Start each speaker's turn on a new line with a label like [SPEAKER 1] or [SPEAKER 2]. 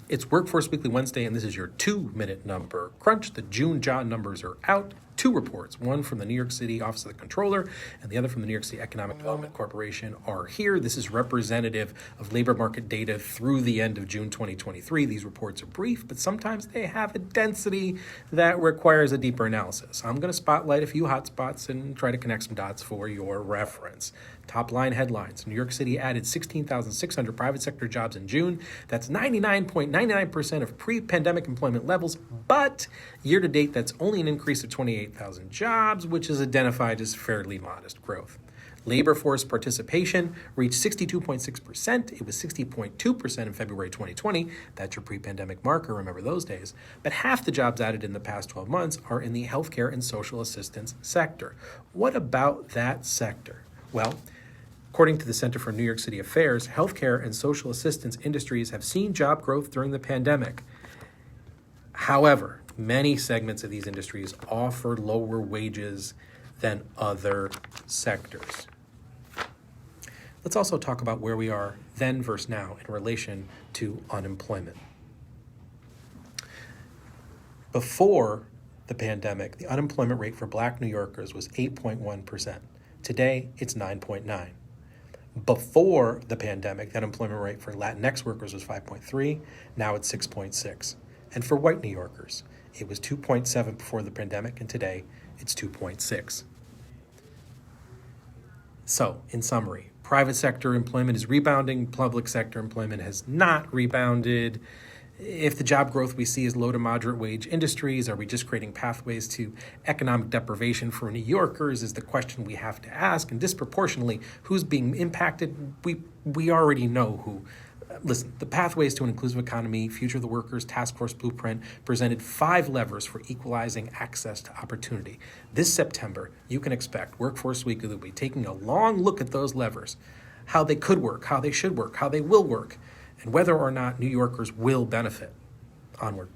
[SPEAKER 1] It's Workforce Weekly Wednesday, and this is your 2-minute number crunch. The June job numbers are out. 2 reports, one from the New York City Office of the Comptroller and the other from the New York City Economic Development Corporation are here. This is representative of labor market data through the end of June 2023. These reports are brief, but sometimes they have a density that requires a deeper analysis. I'm going to spotlight a few hotspots and try to connect some dots for your reference. Top line headlines. New York City added 16,600 private sector jobs in June. That's 99.99% of pre-pandemic employment levels, but year to date, that's only an increase of 28,000 jobs, which is identified as fairly modest growth. Labor force participation reached 62.6%. It was 60.2% in February 2020. That's your pre-pandemic marker. Remember those days. But half the jobs added in the past 12 months are in the healthcare and social assistance sector. What about that sector? Well, according to the Center for New York City Affairs, healthcare and social assistance industries have seen job growth during the pandemic. However, many segments of these industries offer lower wages than other sectors. Let's also talk about where we are then versus now in relation to unemployment. Before the pandemic, the unemployment rate for Black New Yorkers was 8.1%. Today, it's 9.9%. Before the pandemic, the unemployment rate for Latinx workers was 5.3%. Now it's 6.6%. And for white New Yorkers, it was 2.7% before the pandemic, and today it's 2.6%. So, in summary, private sector employment is rebounding, public sector employment has not rebounded. If the job growth we see is low to moderate wage industries, are we just creating pathways to economic deprivation for New Yorkers is the question we have to ask. And disproportionately, who's being impacted? We already know who. Listen, the Pathways to an Inclusive Economy, Future of the Workers Task Force Blueprint presented 5 levers for equalizing access to opportunity. This September, you can expect Workforce Weekly will be taking a long look at those levers, how they could work, how they should work, how they will work, and whether or not New Yorkers will benefit. Onward.